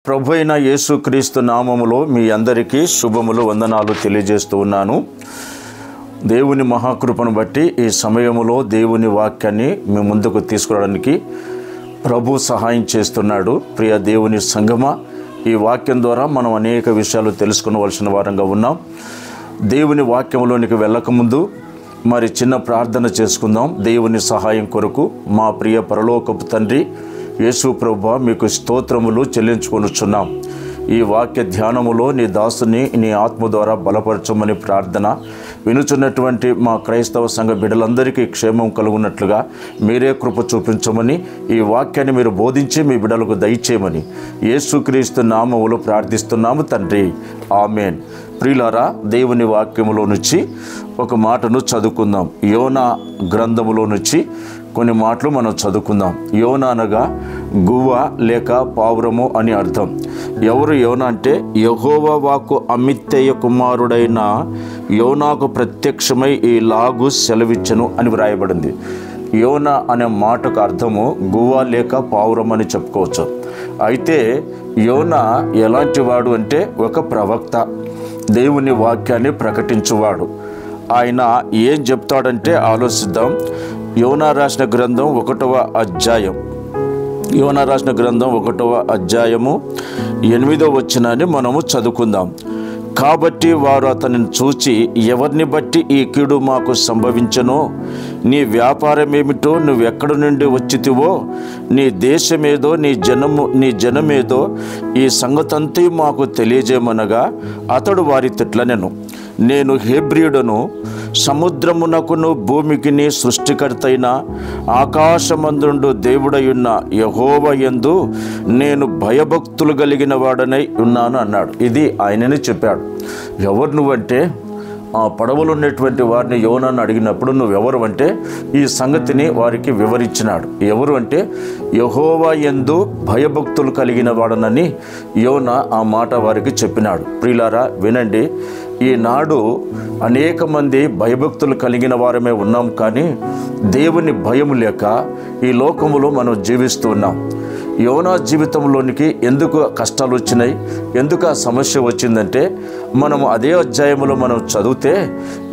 ప్రభు అయిన యేసుక్రీస్తు నామములో మీ అందరికీ శుభములు వందనాలు తెలియజేస్తూ ఉన్నాను. దేవుని మహాకృపను బట్టి ఈ సమయములో దేవుని వాక్యాన్ని మీ ముందుకు తీసుకురావడానికి ప్రభు సహాయం చేస్తున్నాడు. ప్రియ దేవుని సంగమా, ఈ వాక్యం ద్వారా మనం అనేక విషయాలు తెలుసుకునవలసిన వారంగా ఉన్నాం. దేవుని వాక్యంలోనికి వెళ్ళకముందు మరి చిన్న ప్రార్థన చేసుకుందాం. దేవుని సహాయం కొరకు మా ప్రియ పరలోకపు తండ్రి యేసు ప్రభువా, మీకు స్తోత్రములు చెల్లించుకొనుచున్నాం. ఈ వాక్య ధ్యానములో నీ దాసుని నీ ఆత్మ ద్వారా బలపరచమని ప్రార్థన. వినుచున్నటువంటి మా క్రైస్తవ సంఘ బిడ్డలందరికీ క్షేమం కలుగునట్లుగా మీరే కృప చూపించమని, ఈ వాక్యాన్ని మీరు బోధించి మీ బిడ్డలకు దయచేయమని యేసుక్రీస్తు నామములో ప్రార్థిస్తున్నాము తండ్రి, ఆమేన్. ప్రియులారా, దేవుని వాక్యములో నుంచి ఒక మాటను చదువుకుందాం. యోనా గ్రంథములో నుంచి కొన్ని మాటలు మనం చదువుకుందాం. యోనా అనగా గువ్వ లేక పావురము అని అర్థం. ఎవరు యోనా అంటే, యెహోవా వాక్కు అమిత్తయ్య కుమారుడైన యోనాకు ప్రత్యక్షమై ఈలాగు సెలవిచ్చెను అని వ్రాయబడింది. యోనా అనే మాటకు అర్థము గువ్వ లేక పావురం అని చెప్పుకోవచ్చు. అయితే యోనా ఎలాంటి వాడు అంటే, ఒక ప్రవక్త, దేవుని వాక్యాన్ని ప్రకటించువాడు. ఆయన ఏం చెప్తాడంటే ఆలోచిద్దాం. యోనా రాసిన గ్రంథం 1వ అధ్యాయం, యోనా రాసిన గ్రంథం 1వ అధ్యాయము 8వ వచనాన్ని మనము చదువుకుందాం. కాబట్టి వారు అతనిని చూచి, ఎవరిని బట్టి ఈ కీడు మాకు సంభవించనో, నీ వ్యాపారమేమిటో, నువ్వెక్కడి నుండి వచ్చితివో, నీ దేశమేదో, నీ జనమేదో, ఈ సంగతంతా మాకు తెలియజేయమనగా అతడు వారి తిట్లనెను. నేను హెబ్రీయుడను, సముద్రమునకును భూమికిని సృష్టికర్తైన ఆకాశమందుండు దేవుడయున్న యెహోవా యందు నేను భయభక్తులు కలిగిన వాడనై ఉన్నాను అన్నాడు. ఇది ఆయనని చెప్పాడు. ఎవరు నువ్వంటే, ఆ పడవలో ఉన్నటువంటి వారిని యోనాను అడిగినప్పుడు నువ్వెవరు అంటే ఈ సంగతిని వారికి వివరించినాడు. ఎవరు అంటే, యెహోవా యందు భయభక్తులు కలిగిన వాడనని యోనా ఆ మాట వారికి చెప్పినాడు. ప్రియులారా, వినండి. ఈనాడు అనేక మంది భయభక్తులు కలిగిన వారమే ఉన్నాం, కానీ దేవుని భయం లేక ఈ లోకములో మనం జీవిస్తూ ఉన్నాం. యోనా జీవితంలోనికి ఎందుకు కష్టాలు వచ్చినాయి, ఎందుకు ఆ సమస్య వచ్చిందంటే, మనము అదే అధ్యాయంలో మనం చదివితే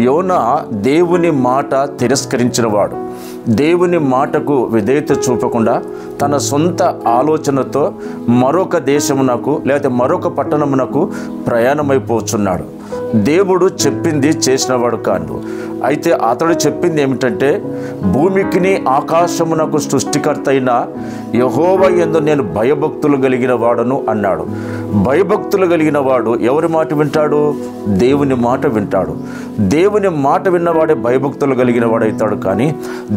యోనా దేవుని మాట తిరస్కరించినవాడు. దేవుని మాటకు విధేయత చూపకుండా తన సొంత ఆలోచనతో మరొక దేశమునకు లేదా మరొక పట్టణమునకు ప్రయాణమైపోతున్నాడు. దేవుడు చెప్పింది చేసినవాడు కాదు. అయితే అతడు చెప్పింది ఏమిటంటే, భూమికిని ఆకాశమునకు సృష్టికర్త అయిన యెహోవా యందు నేను భయభక్తులు కలిగిన వాడను అన్నాడు. భయభక్తులు కలిగిన వాడు ఎవరి మాట వింటాడు? దేవుని మాట వింటాడు. దేవుని మాట విన్నవాడే భయభక్తులు కలిగిన వాడవుతాడు, కానీ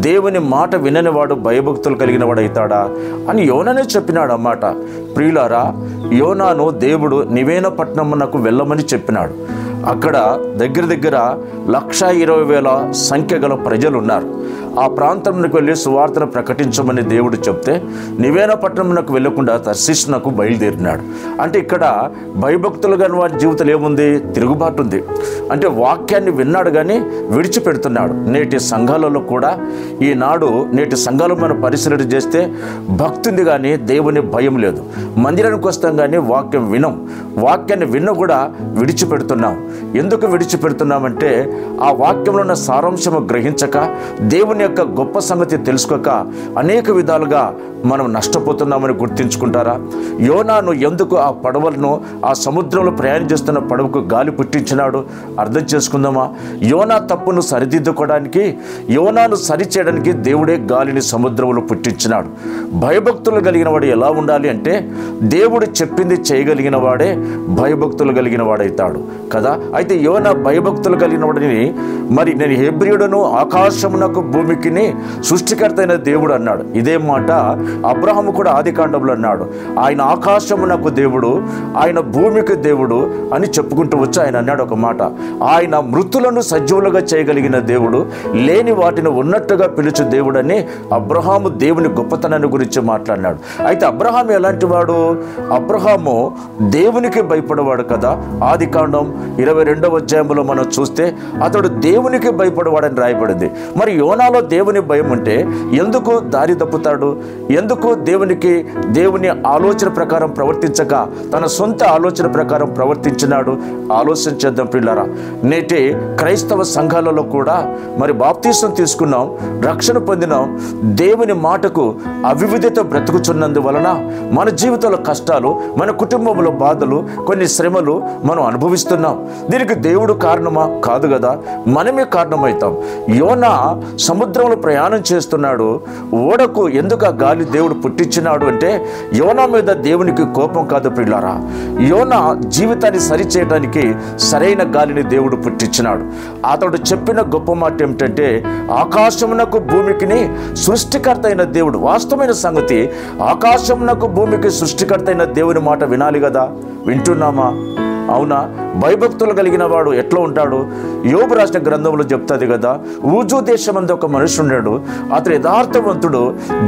దేవుని మాట వినని వాడు భయభక్తులు కలిగిన వాడవుతాడా అని యోనానే చెప్పినాడు అన్నమాట. ప్రియులారా, యోనాను దేవుడు నివేన పట్టణమునకు వెళ్ళమని చెప్పినాడు. అక్కడ దగ్గర 1,20,000 సంఖ్య గల ప్రజలు ఉన్నారు. ఆ ప్రాంతంలోకి వెళ్ళి సువార్తను ప్రకటించమని దేవుడు చెప్తే నివేన పట్టణమునకు వెళ్ళకుండా తర్షీషునకు బయలుదేరినాడు. అంటే ఇక్కడ భయభక్తులు కాని వారి జీవితం ఏముంది? తిరుగుబాటు ఉంది. అంటే వాక్యాన్ని విన్నాడు కానీ విడిచిపెడుతున్నాడు. నేటి సంఘాలలో కూడా ఈనాడు నేటి సంఘాలు మనం పరిశీలన చేస్తే భక్తి ఉంది కానీ దేవుని భయం లేదు. మందిరానికి వస్తాం కానీ వాక్యం వినం. వాక్యాన్ని విన్న కూడా విడిచిపెడుతున్నాం. ఎందుకు విడిచిపెడుతున్నామంటే, ఆ వాక్యంలో ఉన్న సారాంశము గ్రహించక, దేవుని యొక్క గొప్ప సంగతి తెలుసుకోక అనేక విధాలుగా మనం నష్టపోతున్నామని గుర్తించుకుంటారా? యోనాను ఎందుకు ఆ పడవలను, ఆ సముద్రంలో ప్రయాణం చేస్తున్న పడవకు గాలి పుట్టించినాడు? అర్థం చేసుకుందామా? యోనా తప్పును సరిదిద్దుకోవడానికి, యోనాను సరిచేయడానికి దేవుడే గాలిని సముద్రంలో పుట్టించినాడు. భయభక్తులు కలిగిన వాడు ఎలా ఉండాలి అంటే, దేవుడు చెప్పింది చేయగలిగిన వాడే భయభక్తులు కలిగిన వాడవుతాడు కదా. అయితే యోనా భయభక్తులు కలిగిన వాడిని, మరి నేను హెబ్రీయుడను, ఆకాశమునకు భూమికిని సృష్టికర్త అయిన దేవుడు అన్నాడు. ఇదే మాట అబ్రహాము కూడా ఆదికాండంలో అన్నాడు. ఆయన ఆకాశమునకు దేవుడు, ఆయన భూమికి దేవుడు అని చెప్పుకుంటూ వచ్చి ఆయన అన్నాడు ఒక మాట, ఆయన మృతులను సజీవులుగా చేయగలిగిన దేవుడు, లేని వాటిని ఉన్నట్టుగా పిలుచు దేవుడు అని అబ్రహాము దేవుని గొప్పతనాన్ని గురించి మాట్లాడినాడు. అయితే అబ్రహాము ఎలాంటి వాడు? అబ్రహాము దేవునికి దేవునికి భయపడేవాడు కదా. ఆదికాండం 22వ అధ్యాయంలో మనం చూస్తే అతడు దేవునికి భయపడేవాడని రాయబడింది. మరి యోనాలో దేవుని భయం ఉంటే ఎందుకు దారి తప్పుతాడు? ఎందుకు దేవుని ఆలోచన ప్రకారం ప్రవర్తించక తన సొంత ఆలోచన ప్రకారం ప్రవర్తించినాడు? ఆలోచన చేద్దాం పిల్లారా. నేటి క్రైస్తవ సంఘాలలో కూడా మరి బాప్తీసం తీసుకున్నాం, రక్షణ పొందినాం, దేవుని మాటకు అవివిధత బ్రతుకుచున్నందువలన మన జీవితంలో కష్టాలు, మన కుటుంబంలో బాధలు, కొన్ని శ్రమలు మనం అనుభవిస్తున్నాం. దీనికి దేవుడు కారణమా? కాదు కదా, మనమే కారణమవుతాం. యోనా సముద్రంలో ప్రయాణం చేస్తున్నాడు. ఓడకు ఎందుకు ఆ గాలి దేవుడు పుట్టించినాడు అంటే యోనా మీద దేవునికి కోపం కాదు ప్రియులారా. యోనా జీవితాన్ని సరిచేయడానికి సరైన గాలిని దేవుడు పుట్టించినాడు. అతడు చెప్పిన గొప్ప మాట ఏమిటంటే ఆకాశమునకు భూమికిని సృష్టికర్త అయిన దేవుడు. వాస్తవమైన సంగతి, ఆకాశమునకు భూమికి సృష్టికర్త అయిన దేవుని మాట వినాలి కదా. వింటున్నామా? అవునా? భయభక్తులు కలిగిన వాడు ఎట్లా ఉంటాడు? యోబు రాసిన గ్రంథంలో చెప్తుంది కదా, ఊజు దేశమందు ఒక మనిషి ఉన్నాడు, అతడు యథార్థవంతుడు,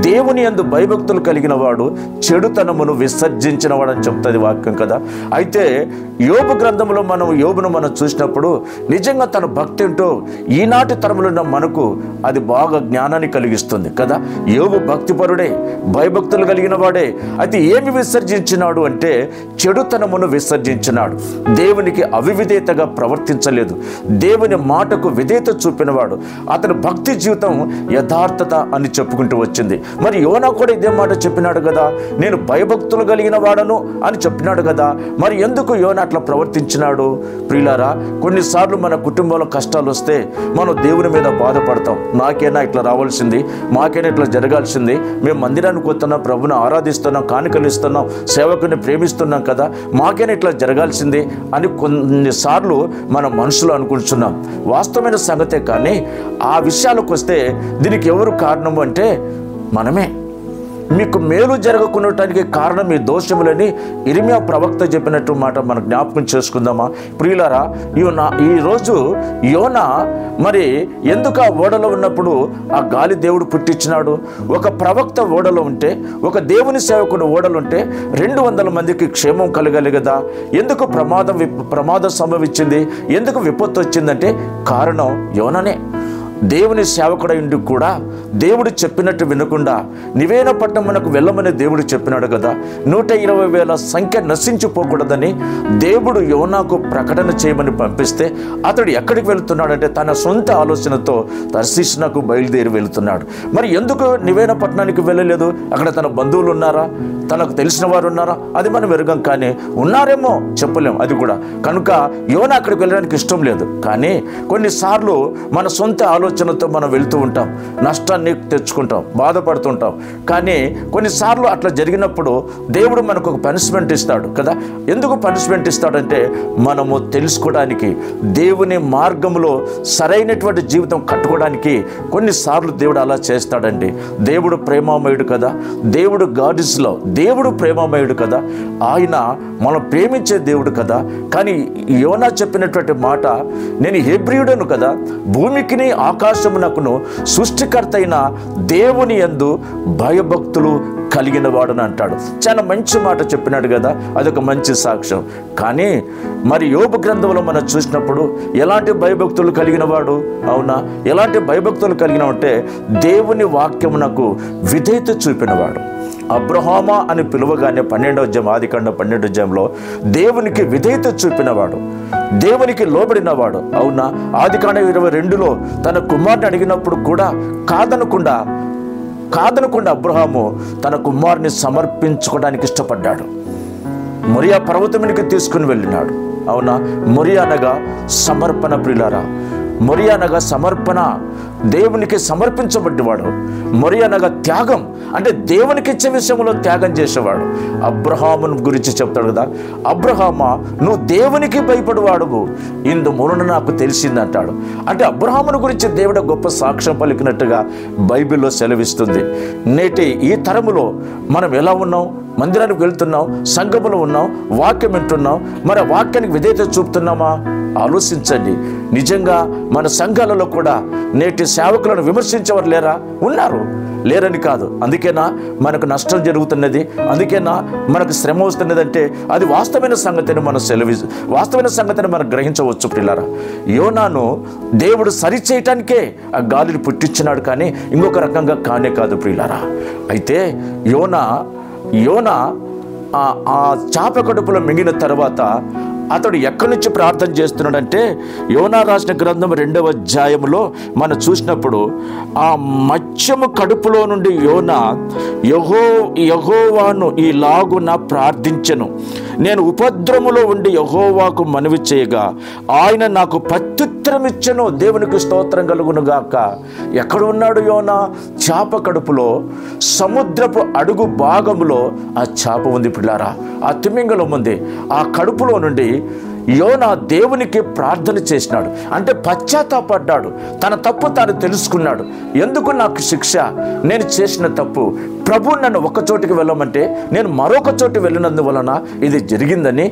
దేవుని యందు భయభక్తులు కలిగిన వాడు, చెడుతనమును విసర్జించిన వాడని చెప్తుంది వాక్యం కదా. అయితే యోబు గ్రంథంలో యోబును మనం చూసినప్పుడు నిజంగా తన భక్తి ఏంటో ఈనాటి తరములో ఉన్న మనకు అది బాగా జ్ఞానాన్ని కలిగిస్తుంది కదా. యోబు భక్తిపరుడే, భయభక్తులు కలిగిన వాడే. అయితే ఏమి విసర్జించినాడు అంటే చెడుతనమును విసర్జించినాడు. దేవునికి అవివిధేతగా ప్రవర్తించలేదు, దేవుని మాటకు విధేయత చూపినవాడు. అతని భక్తి జీవితం యథార్థత అని చెప్పుకుంటూ వచ్చింది. మరి యోనా కూడా ఇదే మాట చెప్పినాడు కదా, నేను భయభక్తులు కలిగిన వాడను అని చెప్పినాడు కదా. మరి ఎందుకు యోనా అట్లా ప్రవర్తించినాడు? ప్రియులారా, కొన్నిసార్లు మన కుటుంబంలో కష్టాలు వస్తే మనం దేవుని మీద బాధపడతాం. నాకైనా ఇట్లా రావాల్సింది, మాకైనా ఇట్లా జరగాల్సింది, మేము మందిరానికి వస్తున్నాం, ప్రభుని ఆరాధిస్తున్నాం, కానుకలు ఇస్తున్నాం, సేవకుని ప్రేమిస్తున్నాం కదా, మాకైనా ఇట్లా జరగాల్సింది అని కొన్నిసార్లు మనం మనసులో అనుకుంటున్నాం. వాస్తవమైన సంగతే. కానీ ఆ విషయాలకు వస్తే దీనికి ఎవరు కారణము అంటే మనమే. మీకు మేలు జరగకుండటానికి కారణం మీ దోషములని ఇర్మియా ప్రవక్త చెప్పినట్టు మాట మనం జ్ఞాపకం చేసుకుందామా ప్రియులారా? ఈరోజు యోనా మరి ఎందుకు ఆ ఓడలో ఉన్నప్పుడు ఆ గాలి దేవుడు పుట్టించినాడు? ఒక ప్రవక్త ఓడలో ఉంటే, ఒక దేవుని సేవకుడు ఓడలు ఉంటే 200 మందికి క్షేమం కలగాలి కదా. ఎందుకు ప్రమాదం సంభవించింది? ఎందుకు విపత్తు వచ్చిందంటే కారణం యోనానే. దేవుని సేవకుడైండి కూడా దేవుడు చెప్పినట్టు వినకుండా నివేన పట్టణమునకు వెళ్ళమని దేవుడు చెప్పినాడు కదా. 120,000 సంఖ్య నశించిపోకూడదని దేవుడు యోనాకు ప్రకటన చేయమని పంపిస్తే అతడు ఎక్కడికి వెళుతున్నాడంటే తన సొంత ఆలోచనతో తర్షీషునకు బయలుదేరి వెళుతున్నాడు. మరి ఎందుకు నివేన పట్టణానికి వెళ్ళలేదు? అక్కడ తన బంధువులు ఉన్నారా? తనకు తెలిసిన వారు ఉన్నారా? అది మనం ఎరుగం. కానీ ఉన్నారేమో చెప్పలేం అది కూడా. కనుక యోనా అక్కడికి వెళ్ళడానికి ఇష్టం లేదు. కానీ కొన్నిసార్లు మన సొంత ఆలోచనతో మనం వెళ్తూ ఉంటాం, నష్టాన్ని తెచ్చుకుంటాం, బాధపడుతుంటాం. కానీ కొన్నిసార్లు అట్లా జరిగినప్పుడు దేవుడు మనకు ఒక పనిష్మెంట్ ఇస్తాడు కదా. ఎందుకు పనిష్మెంట్ ఇస్తాడంటే మనము తెలుసుకోవడానికి, దేవుని మార్గంలో సరైనటువంటి జీవితం కట్టుకోవడానికి కొన్నిసార్లు దేవుడు అలా చేస్తాడండి. దేవుడు ప్రేమామయుడు కదా, దేవుడు గాడ్స్ లవ్, దేవుడు ప్రేమామయుడు కదా, ఆయన మనం ప్రేమించే దేవుడు కదా. కానీ యోనా చెప్పినటువంటి మాట, నేను హెబ్రీయుడను కదా, భూమికిని ఆకాశమునకును సృష్టికర్త అయిన దేవుని యందు భయభక్తులు కలిగిన వాడని అంటాడు. చాలా మంచి మాట చెప్పినాడు కదా, అదొక మంచి సాక్ష్యం. కానీ మరి యోబు గ్రంథంలో మనం చూసినప్పుడు ఎలాంటి భయభక్తులు కలిగిన వాడు? అవునా, ఎలాంటి భయభక్తులు కలిగిన అంటే దేవుని వాక్యమునకు విధేయత చూపినవాడు. అబ్రహామా అని పిలువగానే 12వ అధ్యాయం, ఆదికాండం 12వ అధ్యాయంలో దేవునికి విధేయత చూపినవాడు, దేవునికి లోబడినవాడు. అవునా, ఆదికాండం 22లో తన కుమారుని అడిగినప్పుడు కూడా కాదనకుండా అబ్రహాము తన కుమారుని సమర్పించుకోవడానికి ఇష్టపడ్డాడు. మొరియా పర్వతమునికి తీసుకుని వెళ్ళినాడు. అవునా, మొరియా అనగా సమర్పణ ప్రియులారా. మొరియా అనగా సమర్పణ, దేవునికి సమర్పించబడ్డవాడు. మొరియా అనగా త్యాగం, అంటే దేవునికి ఇచ్చే విషయంలో త్యాగం చేసేవాడు. అబ్రహామును గురించి చెప్తాడు కదా, అబ్రహామా నువ్వు దేవునికి భయపడేవాడువు, ఇందు మూలన నాకు తెలిసింది అంటాడు. అంటే అబ్రహామును గురించి దేవుడు గొప్ప సాక్ష్యం పలికినట్టుగా బైబిల్లో సెలవిస్తుంది. నేటి ఈ తరములో మనం ఎలా ఉన్నాం? మందిరానికి వెళ్తున్నాం, సంఘములో ఉన్నాం, వాక్యం వింటున్నాం, మరి ఆ వాక్యానికి విధేయత చూపుతున్నామా? ఆలోచించండి. నిజంగా మన సంఘాలలో కూడా నేటి సేవకులను విమర్శించేవారు లేరా? ఉన్నారు. లేరని కాదు. అందుకేనా మనకు నష్టం జరుగుతున్నది, అందుకేనా మనకు శ్రమ వస్తున్నదంటే అది వాస్తవమైన సంగతిని మనం వాస్తవమైన సంగతిని మనం గ్రహించవచ్చు ప్రియులారా. యోనాను దేవుడు సరిచేయటానికే ఆ గాలిని పుట్టించినాడు, కానీ ఇంకొక రకంగా కానే కాదు ప్రియులారా. అయితే యోనా ఆ చాప కడుపులో మింగిన తర్వాత అతడు ఎక్కడి నుంచి ప్రార్థన చేస్తున్నాడంటే, యోనా రాసిన గ్రంథం 2వ అధ్యాయంలో మనం చూసినప్పుడు ఆ మత్స్యము కడుపులో నుండి యోనా యెహోవాను ఈలాగున ప్రార్థించెను, నేను ఉపద్రవములో ఉండి యెహోవాకు మనవి చేయగా ఆయన నాకు ప్రత్యుత్తరం ఇచ్చెను. దేవునికి స్తోత్రం కలుగును గాక. ఎక్కడ ఉన్నాడు యోనా? చాప కడుపులో, సముద్రపు అడుగు భాగంలో ఆ చాప ఉంది పిల్లారా, ఆ తిమింగలం ఉంది. ఆ కడుపులో నుండి యోనా దేవునికి ప్రార్థన చేసినాడు, అంటే పశ్చాత్తాపడ్డాడు. తన తప్పు తాను తెలుసుకున్నాడు. ఎందుకు నాకు శిక్ష? నేను చేసిన తప్పు. ప్రభు నన్ను ఒక చోటికి వెళ్ళమంటే నేను మరొక చోటు వెళ్ళినందువలన ఇది జరిగిందని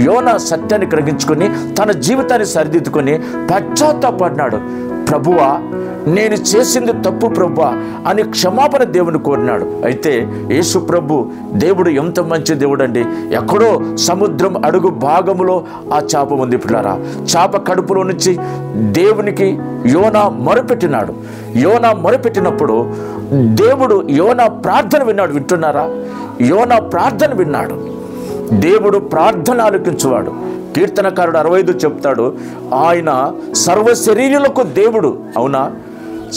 యోనా సత్యాన్ని గ్రహించుకొని తన జీవితాన్ని సరిదిద్దుకొని పశ్చాత్తాపడ్డాడు. ప్రభువా, నేను చేసింది తప్పు ప్రభువా అని క్షమాపణ దేవుని కోరినాడు. అయితే యేసు ప్రభు దేవుడు ఎంత మంచి దేవుడు అండి. ఎక్కడో సముద్రం అడుగు భాగములో ఆ చాప ఉంది పిల్లారా. చాప కడుపులో నుంచి దేవునికి యోనా మొరపెట్టినాడు. యోనా మొరపెట్టినప్పుడు దేవుడు యోనా ప్రార్థన విన్నాడు. వింటున్నారా? యోనా ప్రార్థన విన్నాడు. దేవుడు ప్రార్థన ఆలకించువాడు. కీర్తనకారుడు 65 చెప్తాడు, ఆయన సర్వశరీరులకు దేవుడు. అవునా?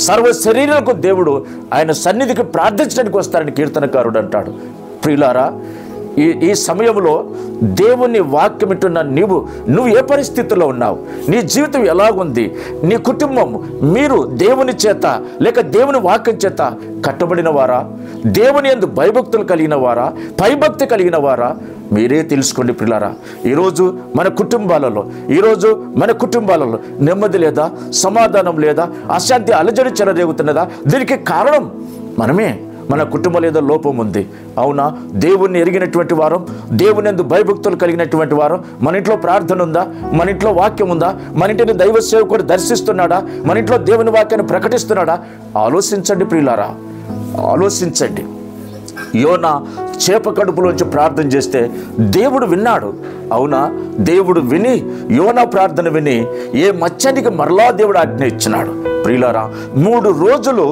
సర్వశరీరులకు దేవుడు. ఆయన సన్నిధికి ప్రార్థించడానికి వస్తారని కీర్తనకారుడు అంటాడు. ప్రియులారా, ఈ సమయంలో దేవుని వాక్యం వింటున్న నువ్వు ఏ పరిస్థితుల్లో ఉన్నావు? నీ జీవితం ఎలాగుంది? నీ కుటుంబం, మీరు దేవుని చేత లేక దేవుని వాక్యం చేత కట్టబడిన వారా? దేవుని యందు భయభక్తులు కలిగిన వారా? భయభక్తి కలిగిన వారా? మీరే తెలుసుకోండి ప్రియులారా. ఈరోజు మన కుటుంబాలలో నెమ్మది లేదా, సమాధానం లేదా, అశాంతి అలజడి చెలరేగుతున్నదా? దీనికి కారణం మనమే. మన కుటుంబంలో ఏదో లోపం ఉంది. అవునా? దేవుణ్ణి ఎరిగినటువంటి వారం, దేవుని యందు భయభక్తులు కలిగినటువంటి వారం, మన ఇంట్లో ప్రార్థన ఉందా? మన ఇంట్లో వాక్యం ఉందా? మన ఇంటిని దైవ సేవకుడు దర్శిస్తున్నాడా? మన ఇంట్లో దేవుని వాక్యాన్ని ప్రకటిస్తున్నాడా? ఆలోచించండి ప్రియులారా, ఆలోచించండి. యోనా చేప కడుపులోంచి ప్రార్థన చేస్తే దేవుడు విన్నాడు. అవునా? దేవుడు విని యోనా ప్రార్థన విని ఏ మత్స్యానికి మరలా దేవుడు ఆజ్ఞ ఇచ్చినాడు. ప్రియులారా, 3 రోజులు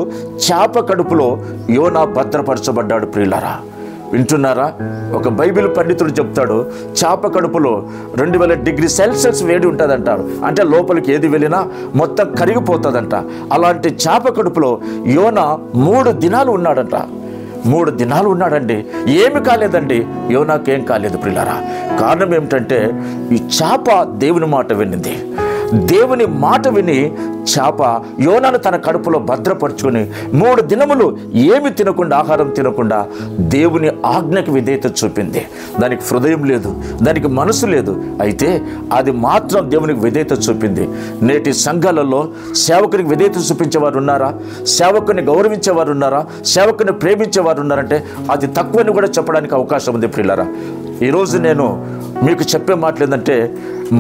చేప కడుపులో యోనా భద్రపరచబడ్డాడు. ప్రియులారా, వింటున్నారా? ఒక బైబిల్ పండితుడు చెప్తాడు, చేప కడుపులో 2000 డిగ్రీ సెల్సియస్ వేడి ఉంటుంది అంటారు. అంటే లోపలికి ఏది వెళ్ళినా మొత్తం కరిగిపోతుందంట. అలాంటి చేప కడుపులో యోనా 3 దినాలు ఉన్నాడంట. 3 దినాలు ఉన్నాడండి. ఏమి కాలేదండి, యోనాకేం కాలేదు ప్రియులారా. కారణం ఏమిటంటే ఈ చేప దేవుని మాట వినింది. దేవుని మాట విని చేప యోనాను తన కడుపులో భద్రపరుచుకొని 3 దినములు ఏమి తినకుండా, ఆహారం తినకుండా దేవుని ఆజ్ఞకి విధేయత చూపింది. దానికి హృదయం లేదు, దానికి మనసు లేదు, అయితే అది మాత్రం దేవునికి విధేయత చూపింది. నేటి సంఘాలలో సేవకునికి విధేయత చూపించేవారు ఉన్నారా? సేవకుని గౌరవించేవారు ఉన్నారా? సేవకుని ప్రేమించేవారు ఉన్నారంటే అది తక్కువని కూడా చెప్పడానికి అవకాశం ఉంది ప్రియులారా. ఈరోజు నేను మీకు చెప్పే మాటలు ఏంటంటే,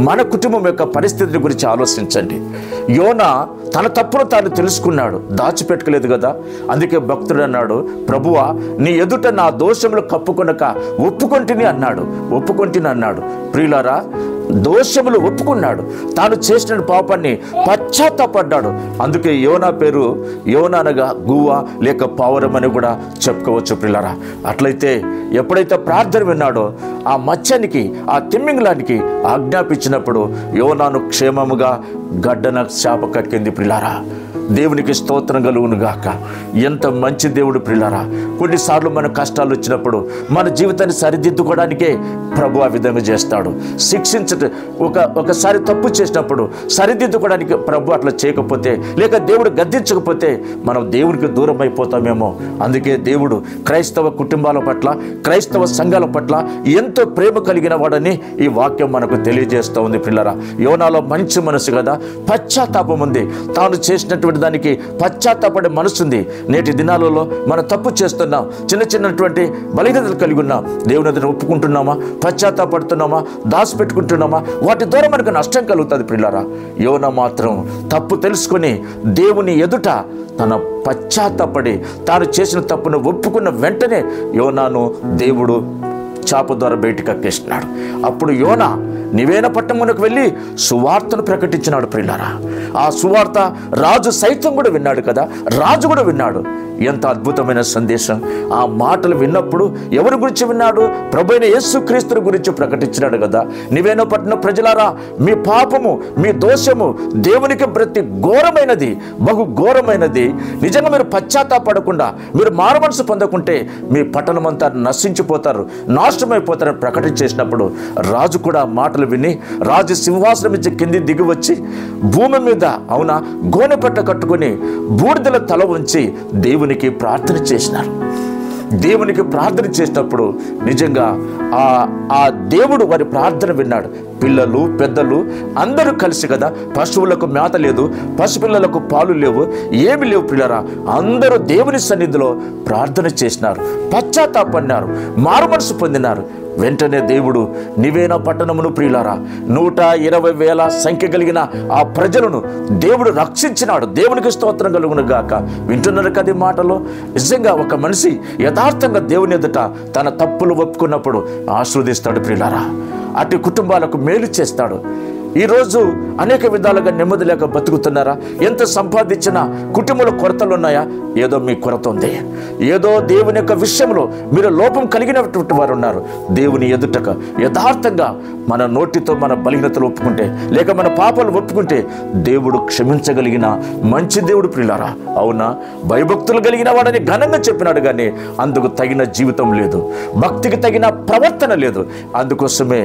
మన కుటుంబం యొక్క పరిస్థితిని గురించి ఆలోచించండి. యోనా తన తప్పును తాను తెలుసుకున్నాడు, దాచిపెట్టుకోలేదు కదా. అందుకే భక్తుడు అన్నాడు, ప్రభువా, నీ ఎదుట నా దోషములు కప్పుకొనక ఒప్పుకొంటిని అన్నాడు. ప్రియులారా, దోషములు ఒప్పుకున్నాడు. తాను చేసిన పాపాన్ని పశ్చాత్తాపడ్డాడు. అందుకే యోనా పేరు యోనానగా గువ్వ లేక పావురం అని కూడా చెప్పుకోవచ్చు ప్రియులారా. అట్లయితే ఎప్పుడైతే ప్రార్థన విన్నాడో ఆ మత్స్యానికి, ఆ తిమ్మింగలానికి ఆజ్ఞాపించినప్పుడు యోనాను క్షేమముగా గడ్డన శాప కక్కింది ప్రియులారా. దేవునికి స్తోత్రం కలుగును గాక. ఎంత మంచి దేవుడు ప్రియులారా. కొన్నిసార్లు మన కష్టాలు వచ్చినప్పుడు మన జీవితాన్ని సరిదిద్దుకోవడానికే ప్రభు ఆ విధంగా చేస్తాడు. ఒకసారి తప్పు చేసినప్పుడు సరిదిద్దుకోవడానికి ప్రభు అట్లా చేయకపోతే, లేక దేవుడు గద్దించకపోతే మనం దేవుడికి దూరం అయిపోతామేమో. అందుకే దేవుడు క్రైస్తవ కుటుంబాల పట్ల, క్రైస్తవ సంఘాల పట్ల ఎంతో ప్రేమ కలిగిన వాడని ఈ వాక్యం మనకు తెలియజేస్తూ ఉంది ప్రియులారా. యోనాలో మంచి మనసు కదా, పశ్చాత్తాపం ఉంది. తాను చేసిన చేసినటువంటి దానికి పశ్చాత్తాపడే మనసుంది. నేటి దినాలలో మనం తప్పు చేస్తున్నాం, చిన్నటువంటి బలహీనతలు కలిగి ఉన్నాం. దేవుని ఎదుట ఒప్పుకుంటున్నామా, పశ్చాత్తాపడుతున్నామా, దాచిపెట్టుకుంటున్నామా? వాటి ద్వారా మనకు నష్టం కలుగుతుంది ప్రియులారా. యోనా మాత్రం తప్పు తెలుసుకొని దేవుని ఎదుట తన పశ్చాత్తాపడి తాను చేసిన తప్పును ఒప్పుకున్న వెంటనే యోనాను దేవుడు చాప ద్వారా బయటికి ఎక్కేసినాడు. అప్పుడు యోనా నివేన పట్టణమునకు వెళ్ళి సువార్తను ప్రకటించినాడు ప్రియులారా. ఆ సువార్త రాజు సైతం కూడా విన్నాడు కదా, రాజు కూడా విన్నాడు. ఎంత అద్భుతమైన సందేశం! ఆ మాటలు విన్నప్పుడు ఎవరి గురించి విన్నాడు? ప్రభువైన యేసుక్రీస్తు గురించి ప్రకటించినాడు కదా. నివేన పట్టణ ప్రజలారా, మీ పాపము, మీ దోషము దేవునికి ప్రతి ఘోరమైనది, బహు ఘోరమైనది. నిజంగా మీరు పశ్చాత్తాపడకుండా, మీరు మారుమనసు పొందకుంటే మీ పట్టణమంతా నశించిపోతారు, నాశనమైపోతారని ప్రకటించేసినప్పుడు రాజు కూడా మాటలు విని రాజు సింహాసనం నుంచి కింది దిగి వచ్చి భూమి మీద అవునా గోనెపట్ట కట్టుకుని బూడిదల తల ఉంచి దేవునికి ప్రార్థన చేసినారు. దేవునికి ప్రార్థన చేసినప్పుడు నిజంగా ఆ దేవుడు వారి ప్రార్థన విన్నాడు. పిల్లలు, పెద్దలు అందరూ కలిసి కదా, పశువులకు మేత లేదు, పసిపిల్లలకు పాలు లేవు, ఏమి లేవు పిల్లరా, అందరూ దేవుని సన్నిధిలో ప్రార్థన చేసినారు, పశ్చాత్తాపడినారు, మారుమనసు పొందినారు. వెంటనే దేవుడు నివేన పట్టణమును ప్రియులారా 120,000 సంఖ్య కలిగిన ఆ ప్రజలను దేవుడు రక్షించినాడు. దేవునికి స్తోత్రం కలుగును గాక. వింటున్నారు కదా మాటలో. నిజంగా ఒక మనిషి యథార్థంగా దేవుని ఎదుట తన తప్పులు ఒప్పుకున్నప్పుడు ఆశీర్వదిస్తాడు ప్రియులారా. అటు కుటుంబాలకు మేలు చేస్తాడు. ఈరోజు అనేక విధాలుగా నెమ్మది లేక బతుకుతున్నారా? ఎంత సంపాదించినా కుటుంబంలో కొరతలు ఉన్నాయా? ఏదో మీ కొరత ఉంది, ఏదో దేవుని యొక్క విషయంలో మీరు లోపం కలిగినటువంటి వారు ఉన్నారు. దేవుని ఎదుటక యథార్థంగా మన నోటితో మన బలహీనతలు ఒప్పుకుంటే, లేక మన పాపాలు ఒప్పుకుంటే దేవుడు క్షమించగలిగిన మంచి దేవుడు ప్రియులారా. అవునా, భయభక్తులు కలిగిన వాడని ఘనంగా చెప్పినాడు, కానీ అందుకు తగిన జీవితం లేదు, భక్తికి తగిన ప్రవర్తన లేదు. అందుకోసమే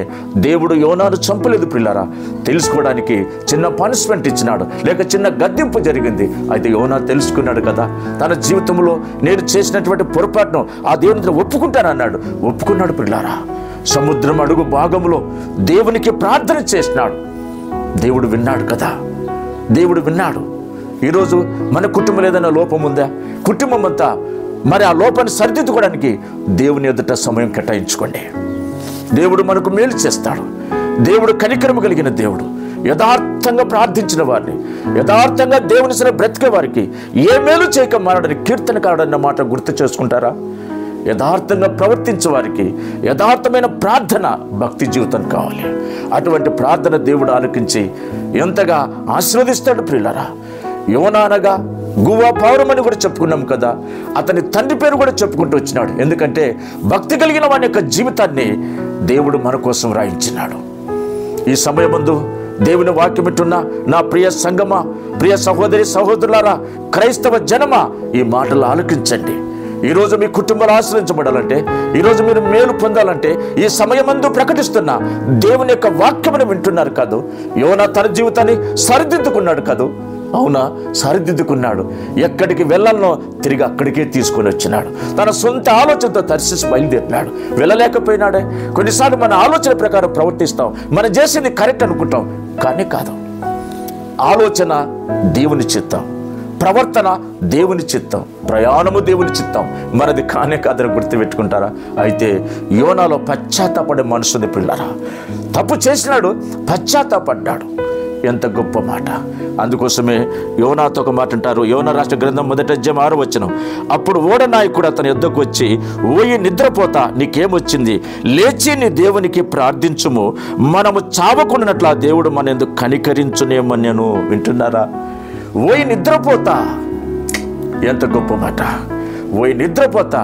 దేవుడు యోనాను చంపలేదు ప్రియులారా. తెలుసుకోవడానికి చిన్న పనిష్మెంట్ ఇచ్చినాడు, లేక చిన్న గద్దింపు జరిగింది. అయితే యోనా తెలుసుకున్నాడు కదా, తన జీవితంలో నేను చేసినటువంటి పొరపాటును ఆ దేవునితో ఒప్పుకుంటానన్నాడు. ఒప్పుకున్నాడు ప్రియులారా. సముద్రం అడుగు భాగంలో దేవునికి ప్రార్థన చేసినాడు. దేవుడు విన్నాడు కదా, దేవుడు విన్నాడు. ఈరోజు మన కుటుంబంలో ఏదైనా లోపం ఉందా? కుటుంబం అంతా మరి ఆ లోపాన్ని సరిదిద్దుకోవడానికి దేవుని ఎదుట సమయం కేటాయించుకోండి. దేవుడు మనకు మేలు చేస్తాడు. దేవుడు కనికరము కలిగిన దేవుడు. యథార్థంగా ప్రార్థించిన వారిని, యథార్థంగా దేవుని సరే బ్రతికే వారికి ఏ మేలు చేయక మారడని కీర్తనకారుడన్న మాట గుర్తు చేసుకుంటారా? యథార్థంగా ప్రవర్తించే వారికి యథార్థమైన ప్రార్థన, భక్తి జీవితం కావాలి. అటువంటి ప్రార్థన దేవుడు ఆలకించి ఎంతగా ఆశీర్వదిస్తాడు ప్రియులారా. యోనా అనగా గువ్వా పౌరమని కూడా చెప్పుకున్నాం కదా. అతని తండ్రి పేరు కూడా చెప్పుకుంటూ వచ్చినాడు. ఎందుకంటే భక్తి కలిగిన వాని యొక్క జీవితాన్ని దేవుడు మన కోసం రాయించినాడు. ఈ సమయమందు దేవుని వాక్యం వింటున్న నా ప్రియ సంగమా, ప్రియ సహోదరి సహోదరులారా, క్రైస్తవ జనమా, ఈ మాటలు ఆలకించండి. ఈరోజు మీ కుటుంబాలు ఆశ్రయించబడాలంటే, ఈరోజు మీరు మేలు పొందాలంటే ఈ సమయమందు ప్రకటిస్తున్న దేవుని యొక్క వాక్యమును వింటున్నారు కాదు. యోనా తన జీవితాన్ని సరిదిద్దుకున్నాడు కాదు. అవునా, సరిదిద్దుకున్నాడు. ఎక్కడికి వెళ్ళాలనో తిరిగి అక్కడికే తీసుకొని వచ్చినాడు. తన సొంత ఆలోచనతో తర్షీసు బయలుదేరినాడు. వెళ్ళలేకపోయినాడే. కొన్నిసార్లు మన ఆలోచన ప్రకారం ప్రవర్తిస్తాం, మనం చేసింది కరెక్ట్ అనుకుంటాం, కానీ కాదు. ఆలోచన దేవుని చిత్తం, ప్రవర్తన దేవుని చిత్తం, ప్రయాణము దేవుని చిత్తం, మనది కానే కాదని గుర్తుపెట్టుకుంటారా? అయితే యోనాలో పశ్చాత్తాపడే మనసుని పిల్లరా. తప్పు చేసినాడు, పశ్చాత్తాపడ్డాడు. ఎంత గొప్ప మాట! అందుకోసమే యోనాతో ఒక మాట అంటారు. యోనా రాష్ట్ర గ్రంథం 1:6 అప్పుడు ఓడ నాయకుడు అతని యొద్దకు వచ్చి, ఓయి నిద్రపోతా, నీకేమొచ్చింది? లేచి నీ దేవునికి ప్రార్థించుము, మనము చావకుండానట్లా దేవుడు మన ఎందుకు కనికరించునేమని నేను. వింటున్నారా? ఓయి నిద్రపోతా, ఎంత గొప్ప మాట! ఓయి నిద్రపోతా,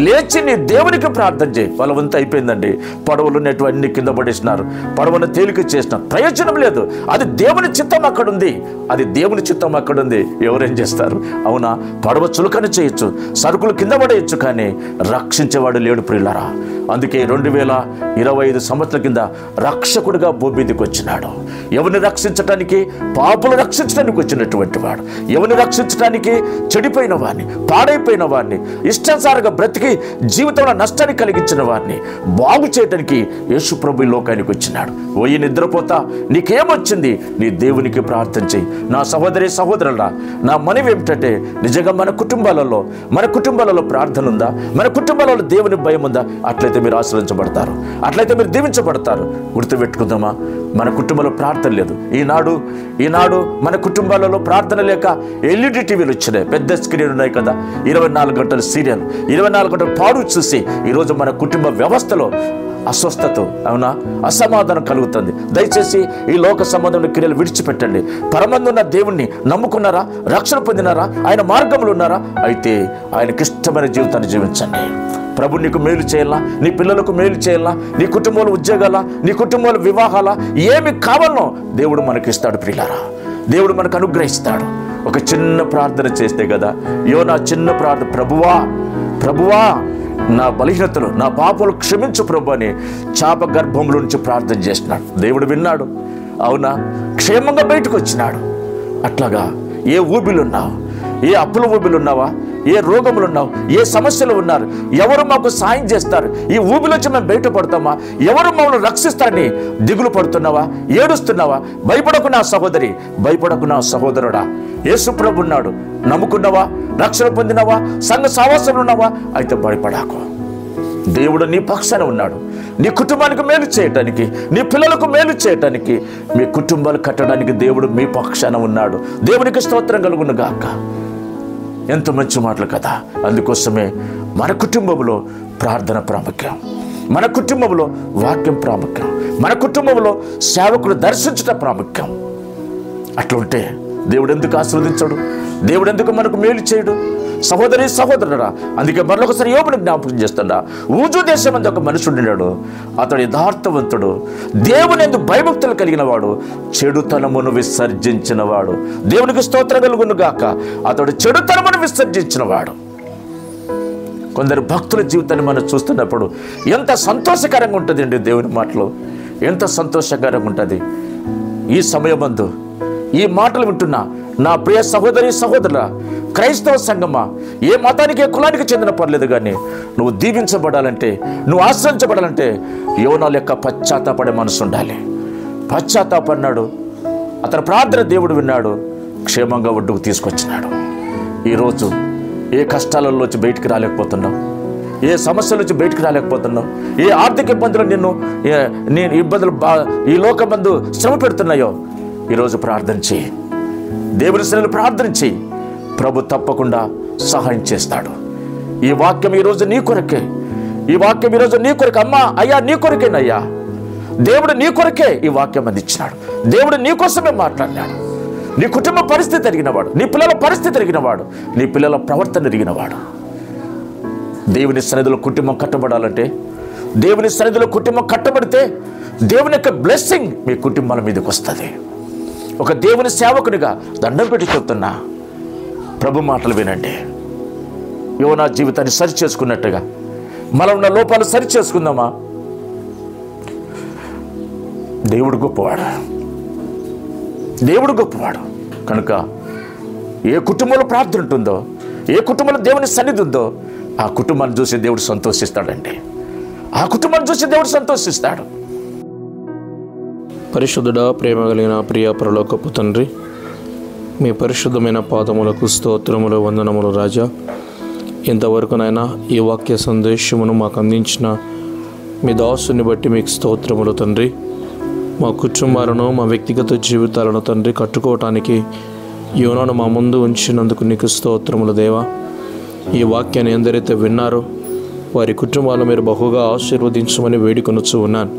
లేచి నీ దేవునికి ప్రార్థన చేయి. బలవంతం అయిపోయిందండి. పడవలు నెట్టు కింద పడేసినారు, పడవను తేలిక చేసినారు, ప్రయోజనం లేదు. అది దేవుని చిత్తం అక్కడుంది, అది దేవుని చిత్తం అక్కడుంది. ఎవరేం చేస్తారు? అవునా, పడవ చులకన చేయొచ్చు, సరుకులు కింద పడేయచ్చు, కానీ రక్షించేవాడు లేడు ప్రియులారా. అందుకే 2025 సంవత్సరాల కింద రక్షకుడిగా భూమి మీదకి వచ్చినాడు. ఎవరిని రక్షించడానికి? పాపులు రక్షించడానికి వచ్చినటువంటి వాడు. ఎవరిని రక్షించడానికి? చెడిపోయిన వాడిని, పాడైపోయిన వాడిని, ఇష్టానుసారంగా బ్రతికి జీవితంలో నష్టాన్ని కలిగించిన వారిని బాగు చేయడానికి యేసు ప్రభు ఈ లోకానికి వచ్చినాడు. ఓయి నిద్రపోతా, నీకేమొచ్చింది? నీ దేవునికి ప్రార్థన చేయి. నా సహోదరి సహోదరులా, నా మనవి ఏమిటంటే, నిజంగా మన కుటుంబాలలో ప్రార్థన ఉందా? మన కుటుంబాలలో దేవుని భయం ఉందా? అట్లయితే మీరు ఆశీర్వదించబడతారు, అట్లయితే మీరు దీవించబడతారు. గుర్తుపెట్టుకుందామా? మన కుటుంబంలో ప్రార్థన లేదు. ఈనాడు మన కుటుంబాలలో ప్రార్థన లేక ఎల్ఈడి టీవీలు వచ్చినాయి, పెద్ద స్క్రీన్ ఉన్నాయి కదా, 24 గంటల సీరియల్, 24 గంటల పాడు చూసి ఈరోజు మన కుటుంబ వ్యవస్థలో అస్వస్థత, అవునా, అసమాధానం కలుగుతుంది. దయచేసి ఈ లోక సంబంధమైన క్రియలు విడిచిపెట్టండి. పరమందున్న దేవుణ్ణి నమ్ముకున్నారా? రక్షణ పొందినారా? ఆయన మార్గంలో ఉన్నారా? అయితే ఆయనకి ఇష్టమైన జీవితాన్ని జీవించండి. ప్రభు నీకు మేలు చేయాలా, నీ పిల్లలకు మేలు చేయాలా, నీ కుటుంబంలో ఉద్యోగాల, నీ కుటుంబంలో వివాహాల, ఏమి కావాలనో దేవుడు మనకి ఇస్తాడు. ప్రియులారా, దేవుడు మనకు అనుగ్రహిస్తాడు. ఒక చిన్న ప్రార్థన చేస్తే కదా, నా చిన్న ప్రార్థన, ప్రభువా నా బలహీనతలు, నా పాపాలు క్షమించు ప్రభు అని చాప గర్భంలో నుంచి ప్రార్థన చేస్తున్నాడు. దేవుడు విన్నాడు. అవునా, క్షేమంగా బయటకు వచ్చినాడు. అట్లాగా ఏ ఊబిలున్నావు? ఏ అప్పుల ఊబిలున్నావా? ఏ రోగములు ఉన్నావు? ఏ సమస్యలు ఉన్నారు? ఎవరు మాకు సాయం చేస్తారు? ఈ ఊబిలోంచి మేము బయటపడతామా? ఎవరు మమ్మల్ని రక్షిస్తారని దిగులు పడుతున్నావా? ఏడుస్తున్నావా? భయపడకు నా సహోదరి, భయపడకు నా సహోదరుడా. యేసు ప్రభు ఉన్నాడు. నమ్ముకున్నావా? రక్షణ పొందినవా? సంఘ సావాసంలో ఉన్నావా? అయితే భయపడాకు. దేవుడు నీ పక్షాన ఉన్నాడు. నీ కుటుంబానికి మేలు చేయటానికి, నీ పిల్లలకు మేలు చేయటానికి, మీ కుటుంబాలు కట్టడానికి దేవుడు మీ పక్షాన ఉన్నాడు. దేవునికి స్తోత్రం కలుగును గాక. ఎంత మంచి మాటలు కదా. అందుకోసమే మన కుటుంబంలో ప్రార్థన ప్రాముఖ్యం, మన కుటుంబంలో వాక్యం ప్రాముఖ్యం, మన కుటుంబంలో సేవకుడు దర్శించడం ప్రాముఖ్యం. అట్లుంటే దేవుడు ఎందుకు ఆశీర్వదించడు? దేవుడు ఎందుకు మనకు మేలు చేయడు? సహోదరి సహోదరుడా, అందుకే మరొకసారి యోబుని జ్ఞాపకం చేస్తున్నా. ఊజు దేశం అందు ఒక మనుషుడు ఉన్నాడు. అతడు యథార్థవంతుడు, దేవుని యందు భయభక్తులు కలిగిన వాడు, చెడుతనమును విసర్జించిన వాడు. దేవునికి స్తోత్రం కలుగును గాక. అతడు చెడుతనమును విసర్జించిన వాడు. కొందరు భక్తుల జీవితాన్ని మనం చూస్తున్నప్పుడు ఎంత సంతోషకరంగా ఉంటుంది అండి. దేవుని మాటలు ఎంత సంతోషకరంగా ఉంటుంది. ఈ సమయమందు ఈ మాటలు వింటున్నా నా ప్రియ సహోదరి సహోదరుల, క్రైస్తవ సంఘమా, ఏ మతానికి ఏ కులానికి చెందిన పర్లేదు, కానీ నువ్వు దీవించబడాలంటే, నువ్వు ఆశ్రయించబడాలంటే యోనా లెక్క పశ్చాత్తాపడే మనసు ఉండాలి. పశ్చాత్తాపడినాడు, అతని ప్రార్థన దేవుడు విన్నాడు, క్షేమంగా ఒడ్డుకు తీసుకొచ్చినాడు. ఈరోజు ఏ కష్టాలలోంచి బయటికి రాలేకపోతున్నావు, ఏ సమస్యల నుంచి బయటికి రాలేకపోతున్నావు, ఏ ఆర్థిక ఇబ్బందులు నేను ఇబ్బందులు ఈ లోకమందు శ్రమ పెడుతున్నాయో, ఈరోజు ప్రార్థన చేయి. దేవుని సన్నిధిలో ప్రార్థన చేయి. ప్రభు తప్పకుండా సహాయం చేస్తాడు. ఈ వాక్యం ఈరోజు నీ కొరకే. ఈ వాక్యం ఈరోజు నీ కొరకే. అమ్మా, అయ్యా, నీ కొరకేనయ్యా. దేవుడు నీ కొరకే ఈ వాక్యం అందించినాడు. దేవుడు నీ కోసమే మాట్లాడినాడు. నీ కుటుంబ పరిస్థితి ఎరిగినవాడు, నీ పిల్లల పరిస్థితి ఎరిగినవాడు, నీ పిల్లల ప్రవర్తన ఎరిగినవాడు. దేవుని సన్నిధిలో కుటుంబం కట్టబడాలంటే, దేవుని సన్నిధిలో కుటుంబం కట్టబడితే దేవుని యొక్క బ్లెస్సింగ్ మీ కుటుంబాల మీదకి వస్తుంది. ఒక దేవుని సేవకునిగా దండం పెట్టి చెప్తున్నా, ప్రభు మాటలు వినండి. యోనా జీవితాన్ని సరి చేసుకున్నట్టుగా మనం ఉన్న లోపాలు సరి చేసుకుందామా? దేవుడు గొప్పవాడు, దేవుడు గొప్పవాడు. కనుక ఏ కుటుంబంలో ప్రార్థన ఉంటుందో, ఏ కుటుంబంలో దేవుని సన్నిధి ఉందో, ఆ కుటుంబాన్ని చూసి దేవుడు సంతోషిస్తాడండి. ఆ కుటుంబాన్ని చూసి దేవుడు సంతోషిస్తాడు. పరిశుద్ధుడా, ప్రేమ కలిగిన ప్రియ పరలోకపు తండ్రి, మీ పరిశుద్ధమైన పాదములకు స్తోత్రములు, వందనములు రాజా. ఇంతవరకునైనా ఈ వాక్య సందేశమును మాకు అందించిన మీ దాసుని బట్టి మీకు స్తోత్రములు తండ్రి. మా కుటుంబాలను, మా వ్యక్తిగత జీవితాలను తండ్రి కట్టుకోవటానికి యోనాను మా ముందు ఉంచినందుకు నీకు స్తోత్రములు దేవా. ఈ వాక్యాన్ని ఎందరైతే విన్నారో వారి కుటుంబాలను మీరు బహుగా ఆశీర్వదించమని వేడుకొనుచు ఉన్నాను.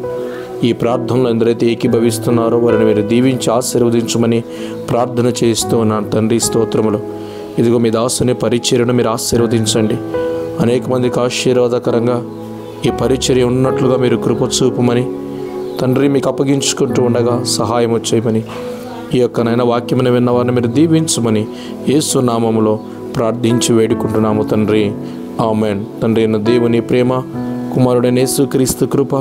ఈ ప్రార్థనలో ఎందరైతే ఏకీభవిస్తున్నారో వారిని మీరు దీవించి ఆశీర్వదించమని ప్రార్థన చేస్తూ ఉన్నాను తండ్రి. స్తోత్రములు. ఇదిగో మీ దాసుని పరిచర్యను మీరు ఆశీర్వదించండి. అనేక మందికి ఆశీర్వాదకరంగా ఈ పరిచర్య ఉన్నట్లుగా మీరు కృప చూపమని తండ్రి మీకు అప్పగించుకుంటూ ఉండగా సహాయం చేయమని, ఈ యొక్క నైనా వాక్యమును విన్నవారిని మీరు దీవించమని యేసు నామములో ప్రార్థించి వేడుకుంటున్నాము తండ్రి. ఆమేన్. తండ్రి అయిన దేవుని ప్రేమ, కుమారుడైన యేసుక్రీస్తు కృప,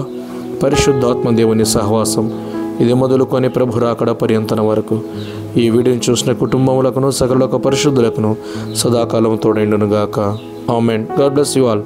పరిశుద్ధాత్మ దేవుని సహవాసం ఇది మొదలుకొని ప్రభు రాకడ పర్యంతన వరకు ఈ వీడియోని చూసిన కుటుంబములకును సకల పరిశుద్ధులకును సదాకాలం తోడైండునుగాక. Amen. God bless you all.